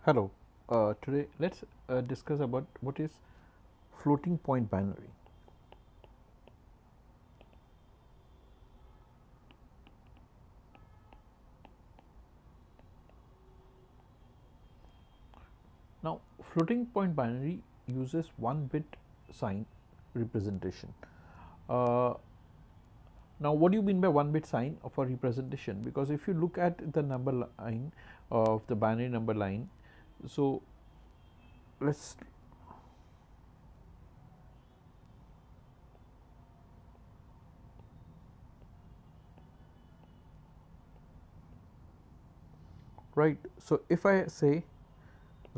Hello. Today let's discuss about what is floating point binary. Now, floating point binary uses 1-bit sign representation. Uh, Now, what do you mean by 1-bit sign of a representation? Because if you look at the number line of the binary number line, so let's right. So if I say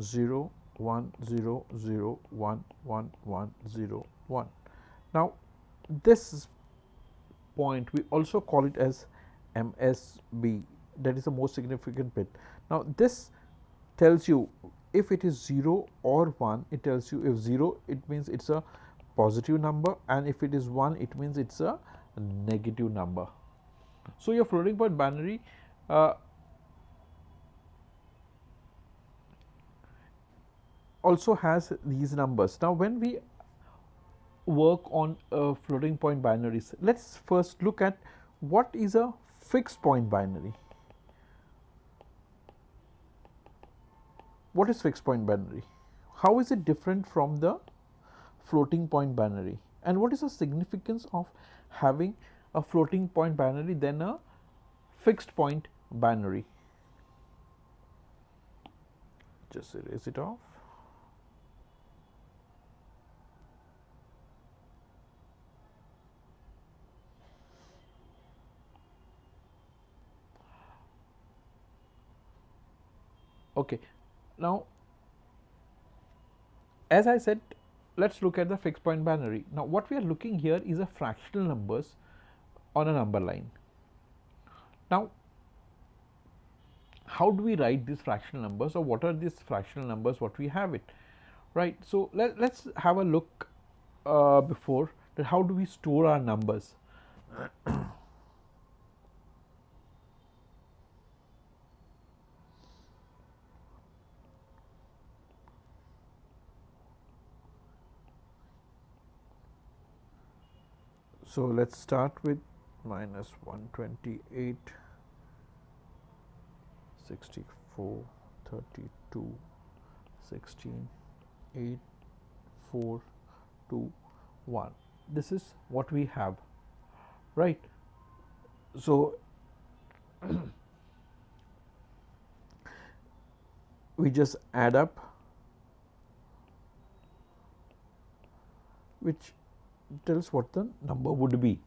0 1 0 0 1 1 1 0 1, now this point we also call it as MSB, that is the most significant bit. Now this tells you if it is 0 or 1, it tells you if 0 it means it's a positive number, and if it is 1 it means it's a negative number. So your floating point binary also has these numbers. Now when we work on floating point binaries, let's first look at what is a fixed point binary. What is fixed point binary? How is it different from the floating point binary? And what is the significance of having a floating point binary than a fixed point binary? Just erase it off. Okay. Now, as I said, let's look at the fixed point binary. Now, what we are looking here is a fractional numbers on a number line. Now, how do we write these fractional numbers, or what are these fractional numbers what we have it, right? So let's have a look before that how do we store our numbers. So let's start with minus 128 64 32 16 8 4 2 1. This is what we have, right? So we just add up, which tells what the number would be.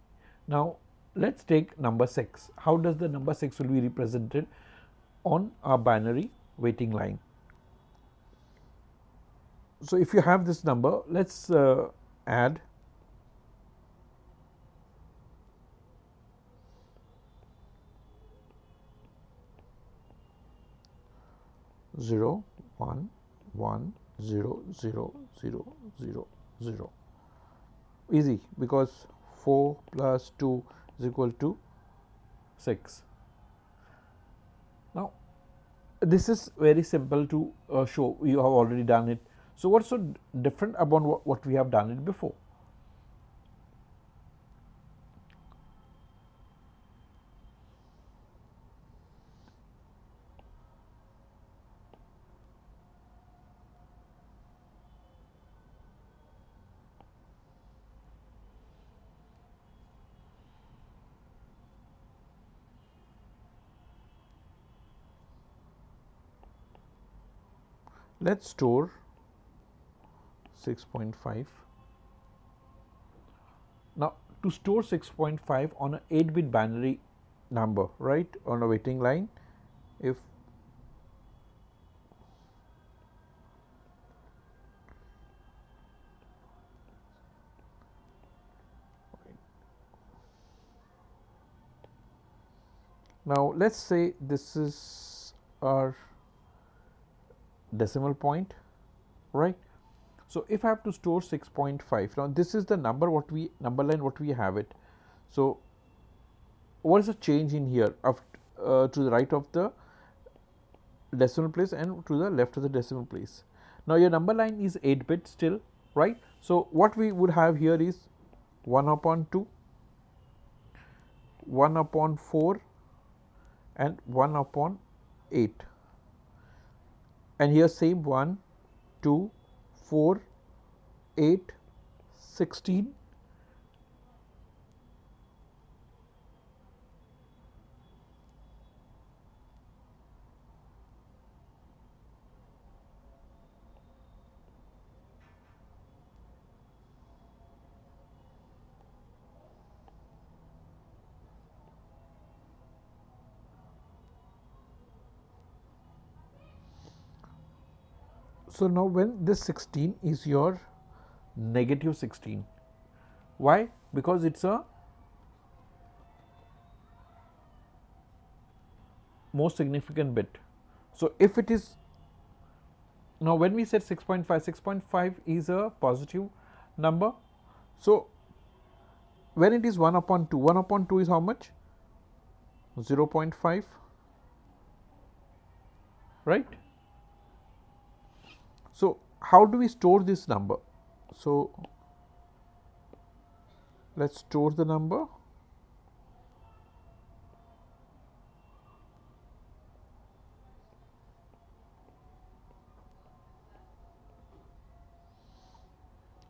Now let's take number 6. How does the number 6 will be represented on our binary weighting line? So if you have this number, let's add 0 1 1 0 0 0 0 0. Easy, because 4 plus 2 is equal to 6. Now this is very simple to show. You have already done it. So what's so different about what we have done it before? Let's store 6.5. Now to store 6.5 on an 8-bit binary number, right, on a weighting line, if now let's say this is our decimal point, right? So if I have to store 6.5, now this is the number what we number line what we have it. So what is the change in here of to the right of the decimal place and to the left of the decimal place. Now your number line is 8-bit still, right? So what we would have here is 1 upon 2, 1 upon 4 and 1 upon 8, and here same 1, 2, 4, 8, 16, so now when this 16 is your negative 16, why? Because it's a most significant bit. So if it is, now when we said 6.5, 6.5 is a positive number. So when it is 1 upon 2, 1 upon 2 is how much? 0.5, right? So how do we store this number? So let's store the number.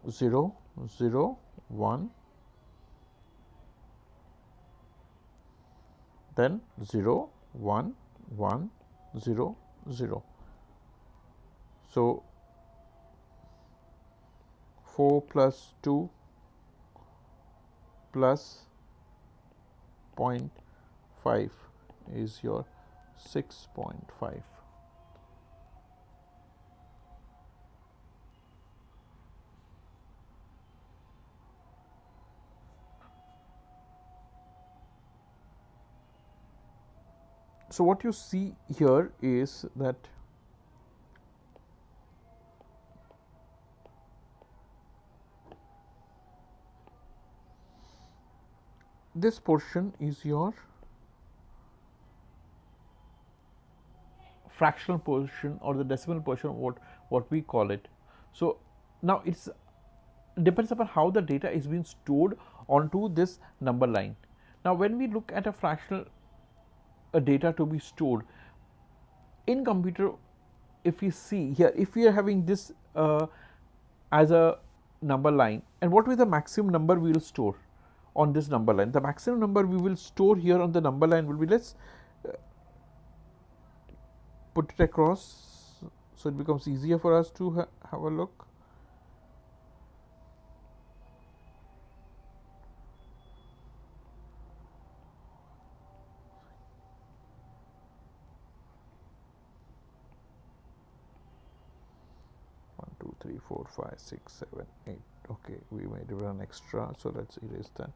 Zero, zero, 1, then 0, 1, 1, 0, 0. So 4 plus 2 plus 0.5 is your 6.5. So what you see here is that this portion is your fractional portion or the decimal portion, what we call it. So now it's depends upon how the data is being stored onto this number line. Now when we look at a fractional data to be stored in computer, if we see here, if we are having this as a number line, and what will the maximum number we will store on this number line? The maximum number we will store here on the number line will be, let's put it across so it becomes easier for us to have a look. One, two, three, 4, 5, 6, 7, 8. Okay, we made an extra, so let's erase that.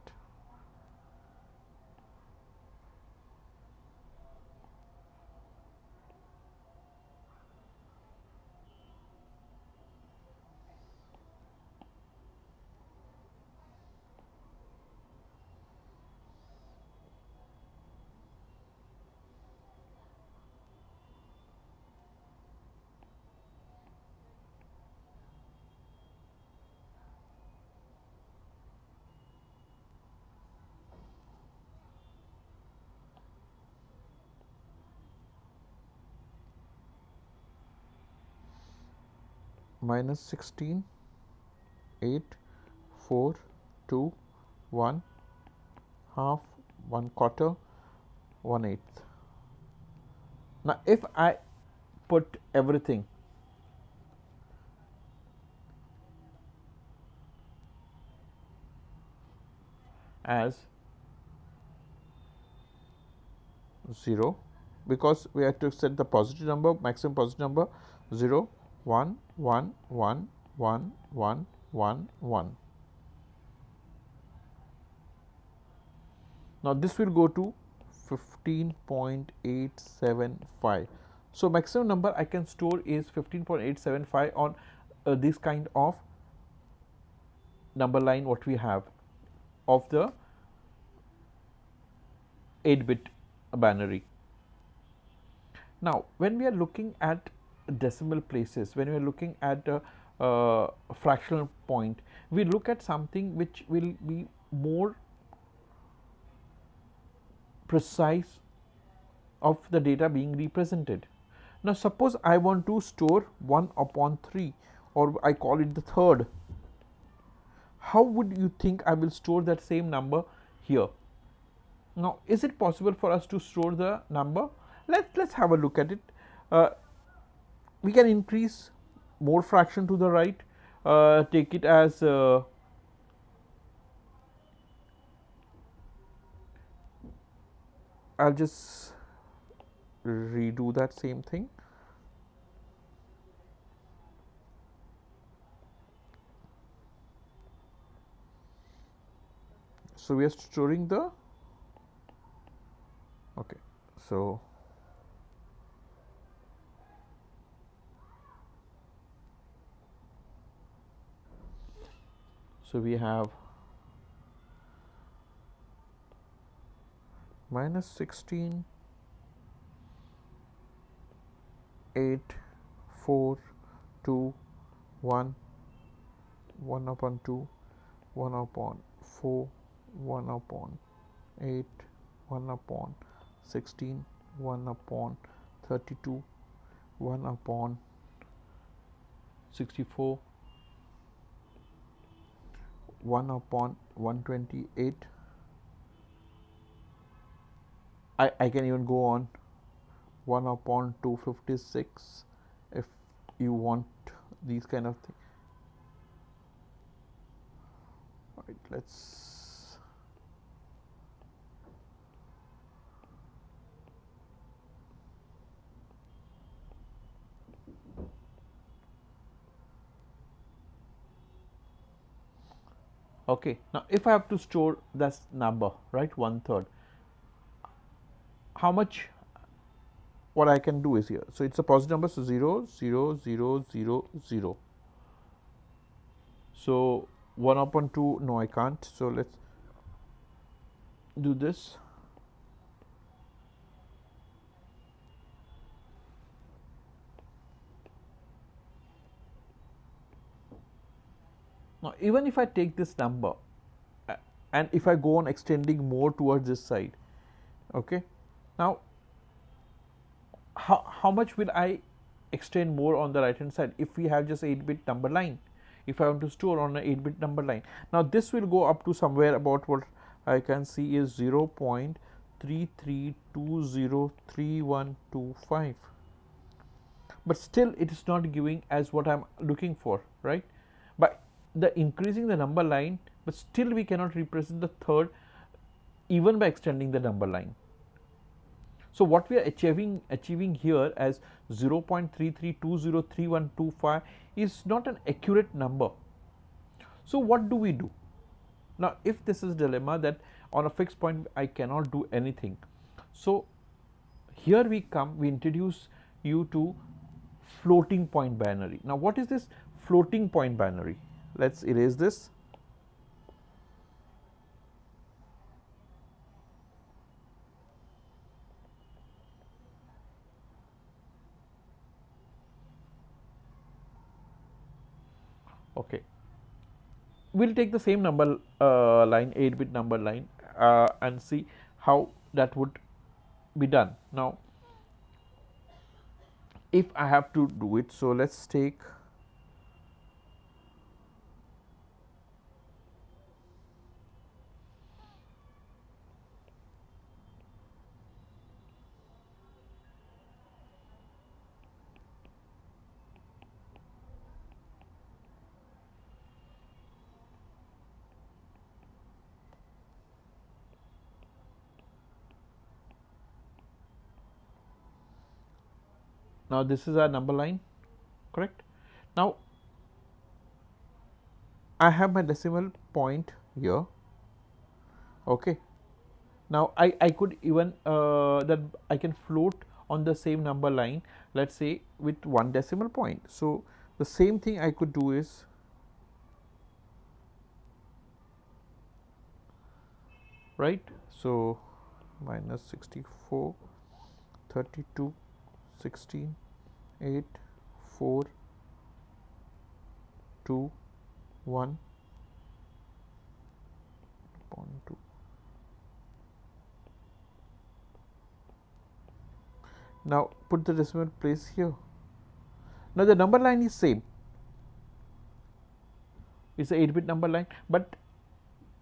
Minus 16, 8, 4, 2, 1, half, 1 quarter, 1/8. Now if I put everything as 0, because we have to set the positive number, maximum positive number, 0, 1, 1, 1, 1, 1, 1, 1. Now this will go to 15.875. So maximum number I can store is 15.875 on this kind of number line what we have of the 8-bit binary. Now, when we are looking at decimal places, when we are looking at a fractional point, we look at something which will be more precise of the data being represented. Now, suppose I want to store 1 upon 3, or I call it the third. How would you think I will store that same number here? Now, is it possible for us to store the number? Let's have a look at it. Uh, we can increase more fraction to the right, take it as I'll just redo that same thing. So we are storing the, okay, so we have minus 16, 8, 4, 2, 1, 1 upon 2, 1 upon 4, 1 upon 8, 1 upon 16, 1 upon 32, 1 upon 64, 1 upon 128. I can even go on 1 upon 256 if you want these kind of things. Right, let's okay. Now, if I have to store this number, right, 1/3, how much, what I can do is here. So, it's a positive number, so 0, 0, 0, 0, 0. So, 1 upon 2, no, I can't. So, let's do this. Now, even if I take this number and if I go on extending more towards this side, okay, now how much will I extend more on the right hand side if we have just 8-bit number line, if I want to store on an 8-bit number line. Now, this will go up to somewhere about what I can see is 0.33203125, but still it is not giving as what I am looking for, right? But the increasing the number line, but still we cannot represent the third even by extending the number line. So, what we are achieving here as 0.33203125 is not an accurate number. So, what do we do? Now, if this is dilemma that on a fixed point I cannot do anything, so here we come, we introduce you to floating point binary. Now, what is this floating point binary? Let's erase this. Okay, we'll take the same number line, 8-bit number line, and see how that would be done. Now, if I have to do it, so let's take now this is our number line, correct? Now, I have my decimal point here, okay. Now, I could even that I can float on the same number line, let's say with 1 decimal point. So, the same thing I could do is right. So, minus 64, 32, 16, 8, 4, 2, 1 upon 2. Now put the decimal place here. Now the number line is same. It's a 8-bit number line, but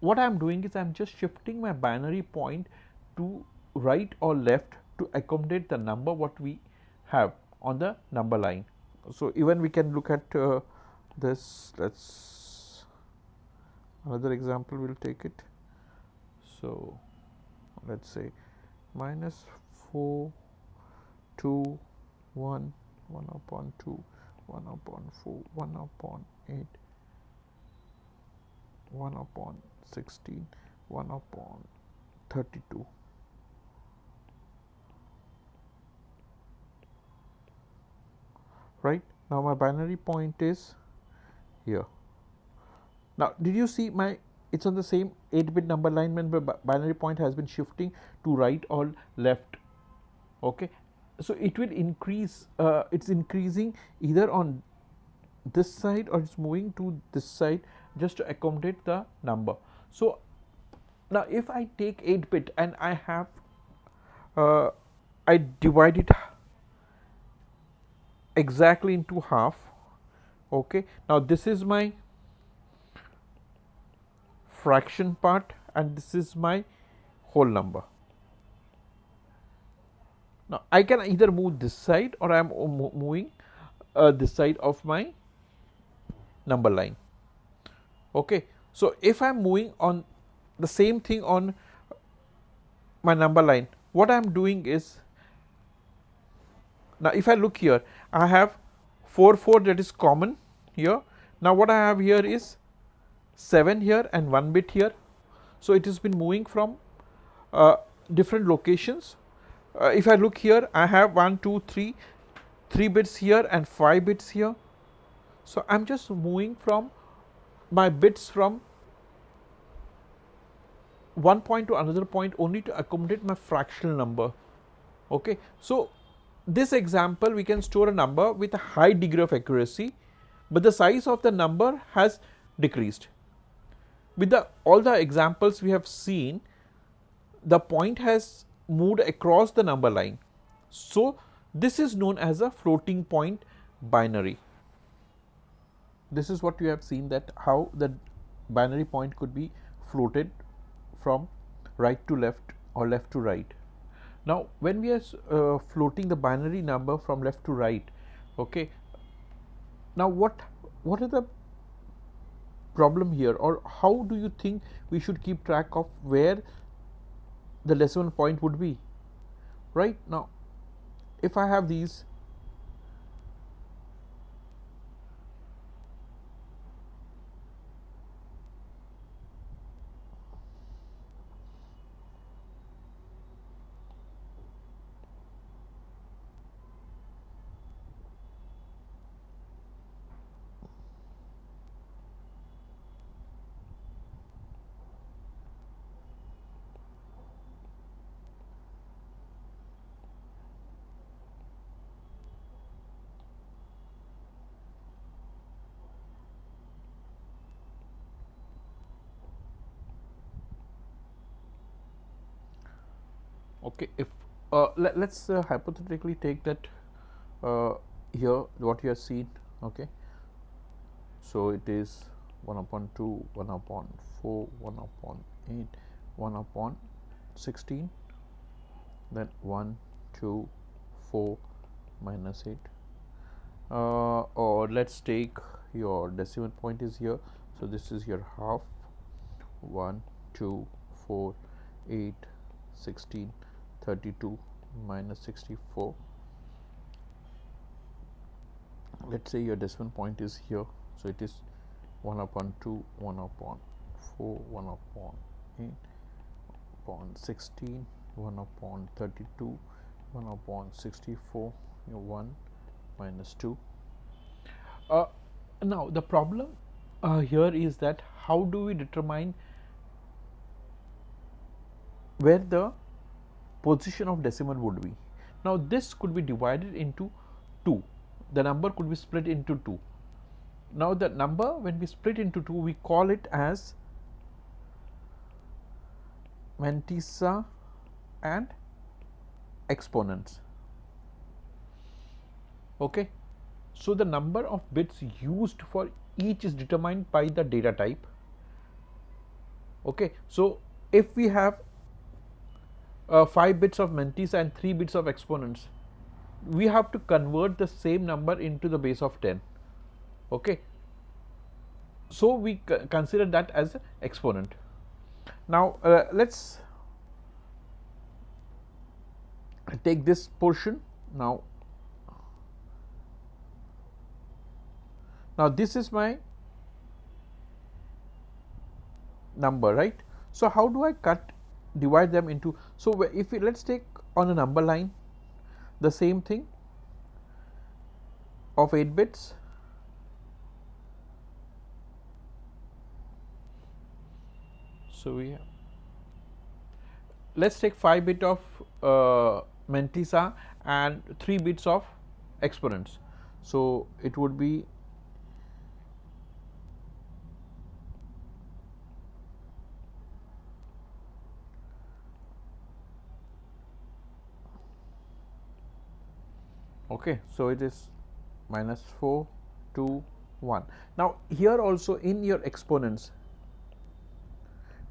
what I am doing is I am just shifting my binary point to right or left to accommodate the number what we have on the number line. So even we can look at this. Let's another example. We'll take it. So let's say minus 4, 2, 1, 1 upon 2, 1 upon 4, 1 upon 8, 1 upon 16, 1 upon 32. Right now my binary point is here. Now did you see my, it's on the same 8-bit number line when the binary point has been shifting to right or left. Okay, so it will increase, it's increasing either on this side or it's moving to this side just to accommodate the number. So now if I take 8-bit and I have I divide it exactly into half. Okay, now this is my fraction part and this is my whole number. Now I can either move this side or I am moving this side of my number line. Okay, so if I am moving on the same thing on my number line, what I am doing is, now if I look here, I have 4 4 that is common here. Now what I have here is 7 here and 1 bit here. So it has been moving from different locations. If I look here, I have 1 2 3 bits here and 5 bits here. So I am just moving from my bits from one point to another point only to accommodate my fractional number. Okay, so this example we can store a number with a high degree of accuracy, but the size of the number has decreased. With all the examples we have seen, the point has moved across the number line. So this is known as a floating point binary. This is what you have seen, that how the binary point could be floated from right to left or left to right. Now when we are floating the binary number from left to right, okay, now what are the problem here, or how do you think we should keep track of where the decimal point would be? Right now if I have these, okay, if let's hypothetically take that here what you have seen. Okay, so it is 1 upon 2, 1 upon 4, 1 upon 8, 1 upon 16, then 1 2 4 minus 8, or let's take your decimal point is here, so this is your half, 1 2 4 8 16 32 minus 64. Let's say your decimal point is here, so it is 1 upon 2, 1 upon 4, 1 upon 8 upon 16, 1 upon 32, 1 upon 64, 1 minus 2. Now the problem here is that how do we determine where the position of decimal would be? Now this could be divided into 2. The number could be split into 2. Now the number, when we split into 2, we call it as mantissa and exponents. Okay. So the number of bits used for each is determined by the data type. Okay. So if we have 5 bits of mantissa and 3 bits of exponents, we have to convert the same number into the base of 10. Okay. So we consider that as an exponent. Now let's take this portion. Now this is my number, right? So how do I divide them into? So if we, let's take on a number line the same thing of 8 bits. So we have, let's take 5 bit of mantissa and 3 bits of exponents. So it would be okay. So it is -4, 2, 1. Now here also in your exponents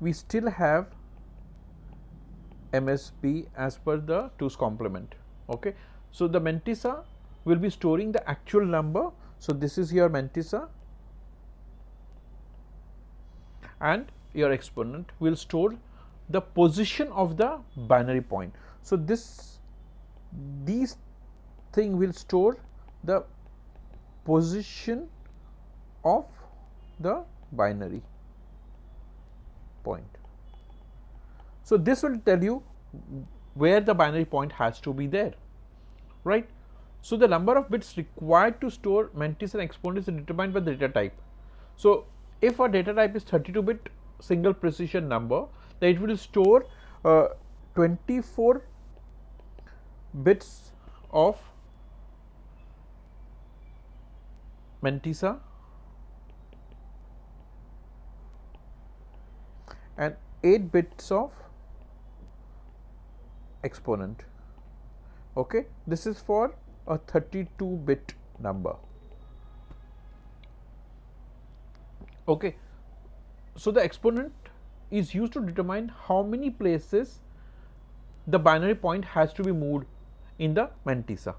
we still have MSB as per the 2's complement. Okay. So the mantissa will be storing the actual number. So this is your mantissa, and your exponent will store the position of the binary point. So these thing will store the position of the binary point. So this will tell you where the binary point has to be there, right? So the number of bits required to store mantissa and exponent is determined by the data type. So if our data type is 32-bit single precision number, then it will store 24 bits of mantissa and 8 bits of exponent. Okay. This is for a 32-bit number. Okay. So the exponent is used to determine how many places the binary point has to be moved in the mantissa.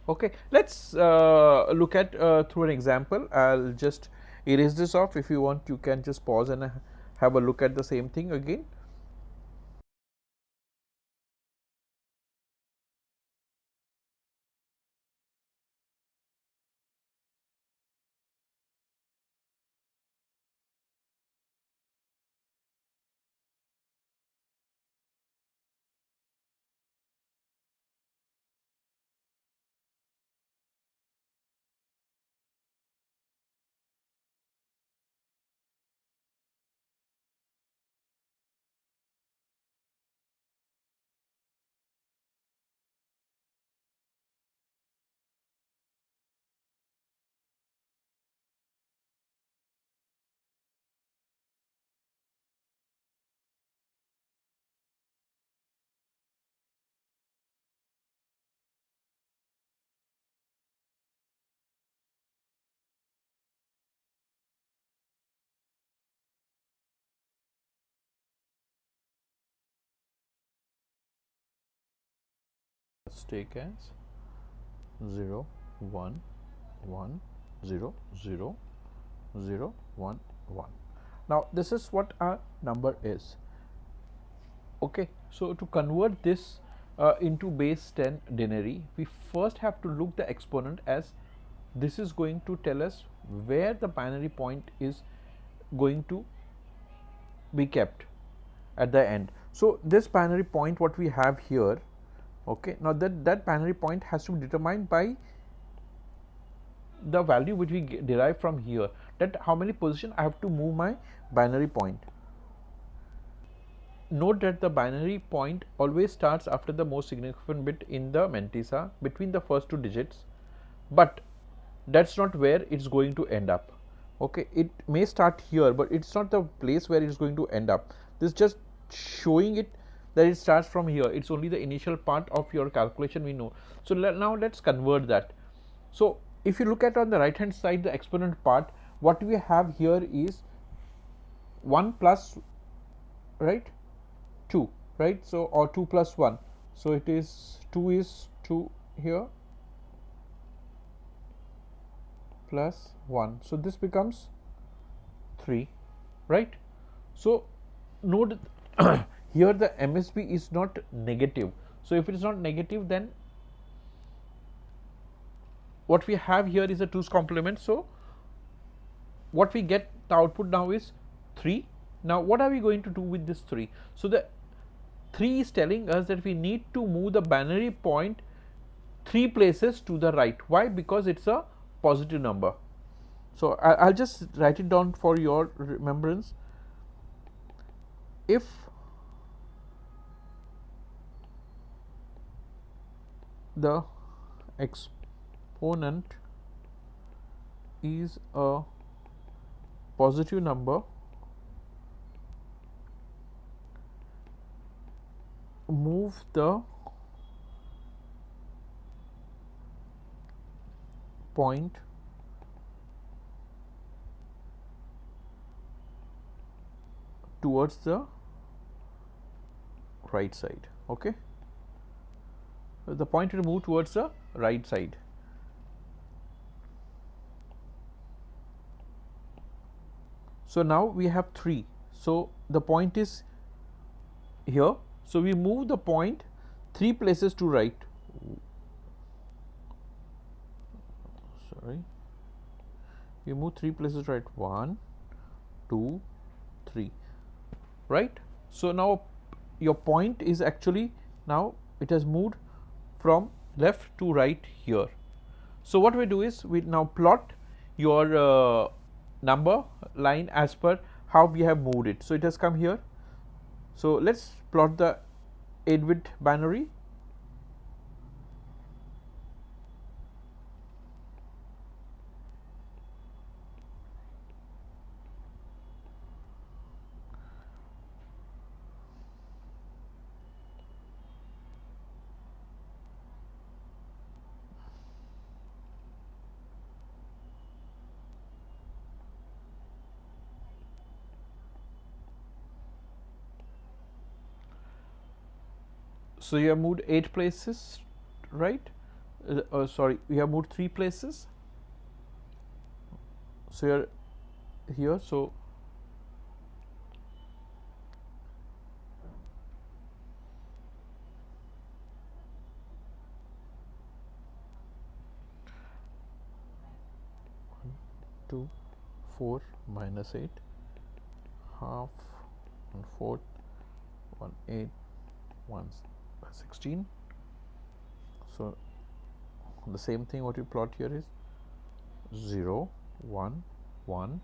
Okay. Let's look at through an example. I'll just erase this off. If you want, you can just pause and have a look at the same thing again. Let's take as 0, 1, 1, 0, 0, 0, 1, 1. Now this is what our number is. Okay. So to convert this into base 10 denary, we first have to look the exponent, as this is going to tell us where the binary point is going to be kept at the end. So this binary point what we have here, okay, now that binary point has to be determined by the value which we derive from here, that how many position I have to move my binary point. note that the binary point always starts after the most significant bit in the mantissa between the first two digits, but that's not where it's going to end up. Okay, it may start here, but it's not the place where it's going to end up. This just showing it that it starts from here. It's only the initial part of your calculation we know. So now let's convert that. So if you look at on the right hand side the exponent part, what we have here is 1 plus, right, 2, right, so or 2 plus 1, so it is 2 is 2 here plus 1, so this becomes 3, right. So note here the MSB is not negative, so if it is not negative, then what we have here is a 2's complement. So what we get, the output now is 3. Now what are we going to do with this 3? So the 3 is telling us that we need to move the binary point 3 places to the right. Why? Because it's a positive number. So I'll just write it down for your remembrance. If the exponent is a positive number, move the point towards the right side. Okay, the point will move towards the right side. So now we have 3, so the point is here, so we move the point 3 places to right. Sorry, we move 3 places right, 1 2 3, right. So now your point is actually, now it has moved from left to right here. So what we do is we now plot your number line as per how we have moved it. So it has come here. So let's plot the 8-bit binary. So you have moved 8 places, right? Sorry, we have moved 3 places. So you're here. So two, 4 minus 8, half, 1/4, 1/8, 1/16. So the same thing what you plot here is 0 1 1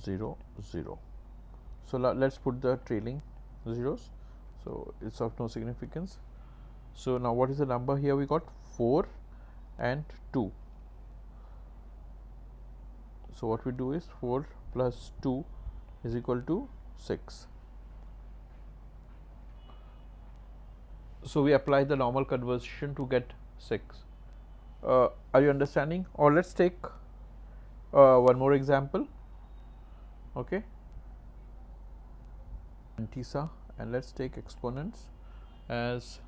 0 0. So let's put the trailing zeros, so it's of no significance. So now what is the number here? We got 4 and 2. So what we do is 4 plus 2 is equal to 6. So we apply the normal conversion to get 6. Are you understanding? Or let's take one more example. Okay, Mantissa, and let's take exponents as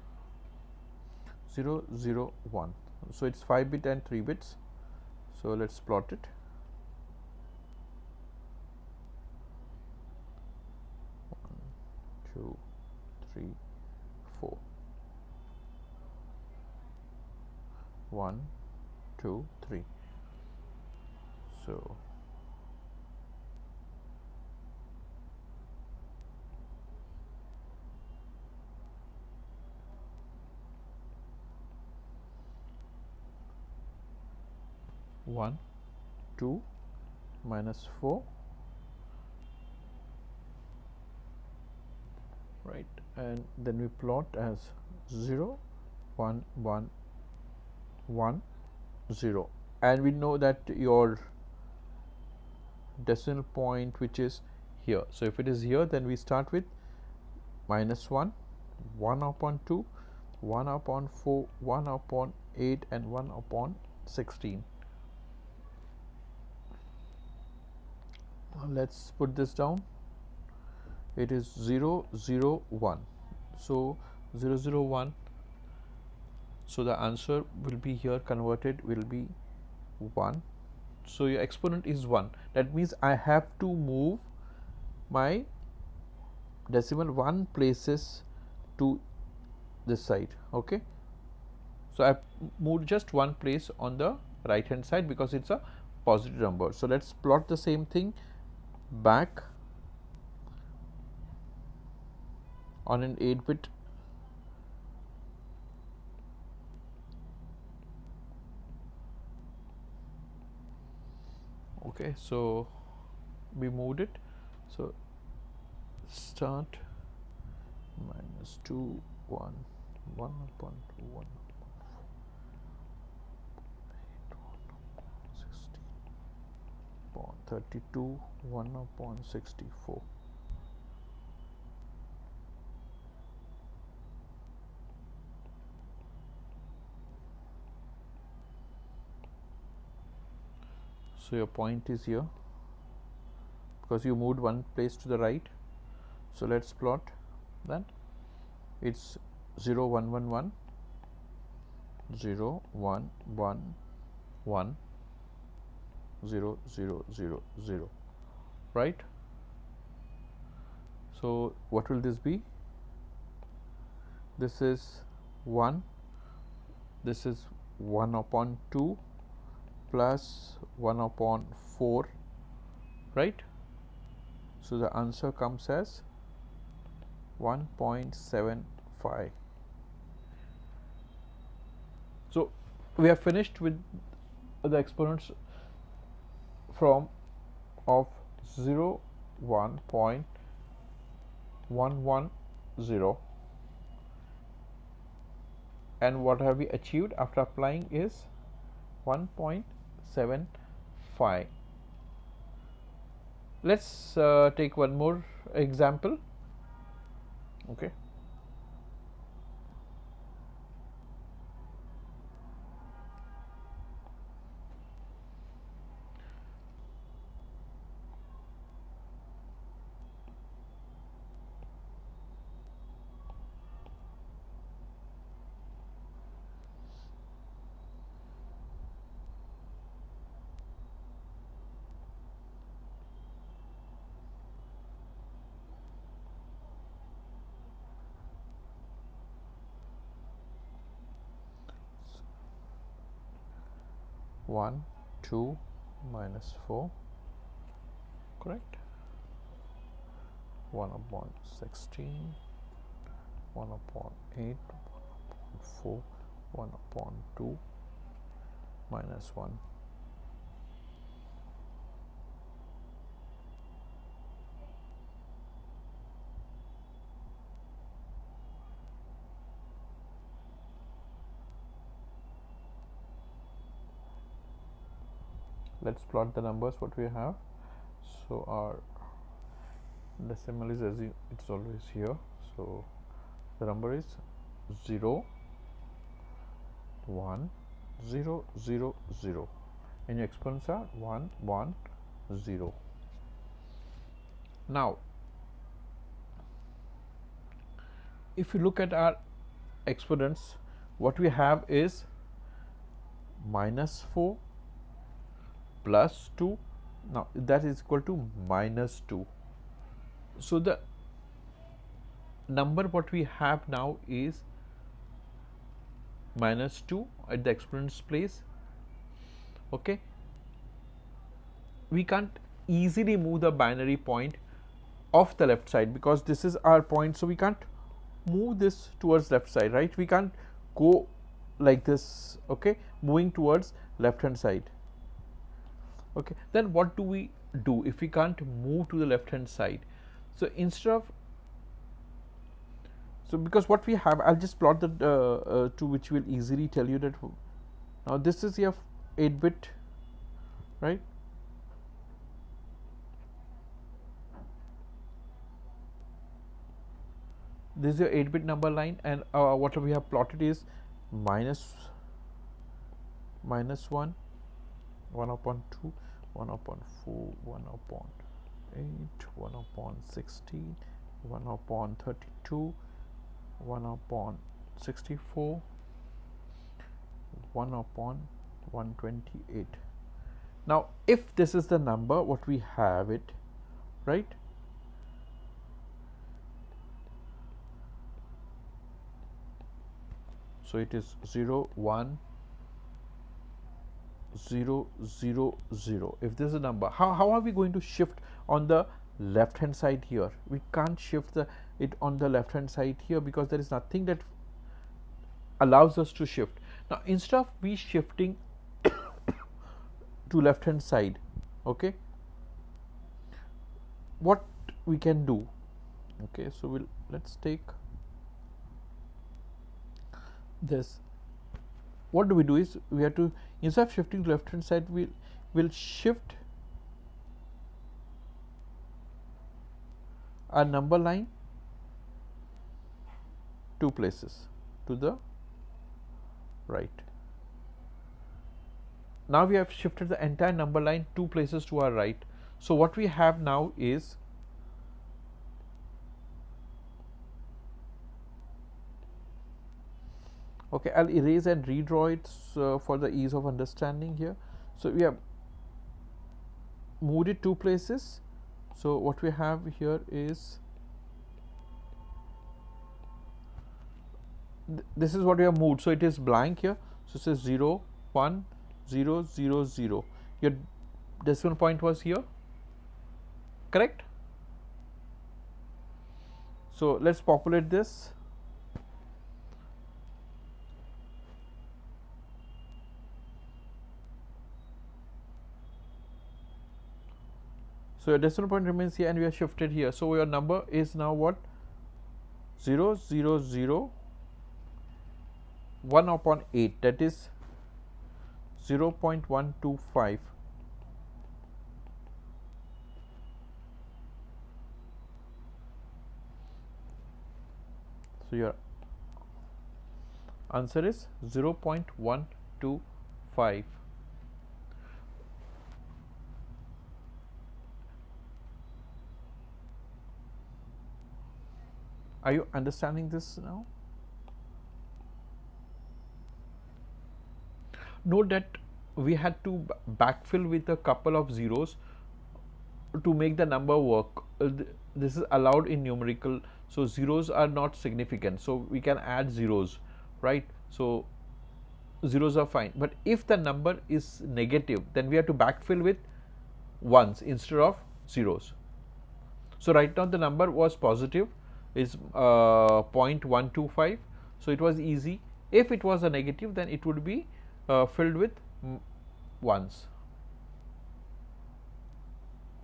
0 0 1. So it's 5-bit and 3 bits. So let's plot it. 1 2 3 4. 1 2 3. So one 2 minus 4, and then we plot as 0 1 1 1 0, and we know that your decimal point which is here. So if it is here, then we start with -1, 1 upon 2, 1 upon 4, 1 upon 8 and 1 upon 16. Let's put this down. It is 0 0 1. So 0 0 1. So the answer will be here converted will be 1. So your exponent is 1. That means I have to move my decimal 1 places to this side. Okay. So I moved just 1 place on the right hand side because it's a positive number. So let's plot the same thing back on an 8-bit okay. So we moved it. So start -2 1 1 upon 2 1 16 upon 32 1 upon 64. So your point is here because you moved 1 place to the right. So let's plot then. It's 0 1 1 1 0 1 1 1 0 0 0 0, right? So what will this be? This is 1, this is 1 upon 2 plus 1 upon 4, right? So the answer comes as 1.75. So we have finished with the exponents from of 0 1.110, and what have we achieved after applying is 1.75. Let's take one more example. Okay. One, 2 minus 4, correct? 1 upon 16, 1 upon 8, 1 upon 4, 1 upon 2, minus 1. Let's plot the numbers what we have. So our decimal is it's always here. So the number is 0 1 0 0 0, and your exponents are 1 1 0. Now if you look at our exponents, what we have is -4 plus 2. Now that is equal to -2. So the number what we have now is -2 at the exponent's place. Okay, we can't easily move the binary point off the left side because this is our point, so we can't move this towards left side, right? We can't go like this, okay, moving towards left hand side. Okay, then what do we do if we can't move to the left hand side? So instead of So because what we have, I'll just plot the two, which will easily tell you that. Now this is your 8-bit, right? This is your 8-bit number line, and what we have plotted is minus 1, 1 upon 2, 1 upon 4, 1 upon 8, 1 upon 16, 1 upon 32, 1 upon 64, 1 upon 128. Now if this is the number, what we have it, right? So it is 0, 1, 0, 0, 0. If this is a number, how are we going to shift on the left hand side here? We can't shift it on the left hand side here, because there is nothing that allows us to shift. Now instead of we shifting to left hand side, okay, what we can do, okay, so let's take this. What do we do is, we have to, instead of shifting to left hand side, we'll shift our number line 2 places to the right. Now we have shifted the entire number line 2 places to our right. So what we have now is, okay, I'll erase and redraw it for the ease of understanding here. So we have moved it 2 places. So what we have here is, this is what we have moved. So it is blank here. So it says 0, 1, 0, 0, 0. Your decimal point was here, correct? So let's populate this. So your decimal point remains here, and we are shifted here. So your number is now what? 0, 0, 0, 1 upon 8, that is 0.125. So your answer is 0.125. Are you understanding this now? Note that we had to backfill with a couple of zeros to make the number work. This is allowed in numerical, so zeros are not significant, so we can add zeros, right? So zeros are fine, but if the number is negative, then we have to backfill with ones instead of zeros. So right now the number was positive, is 0.125, so it was easy. If it was a negative, then it would be filled with ones.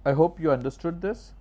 I hope you understood this.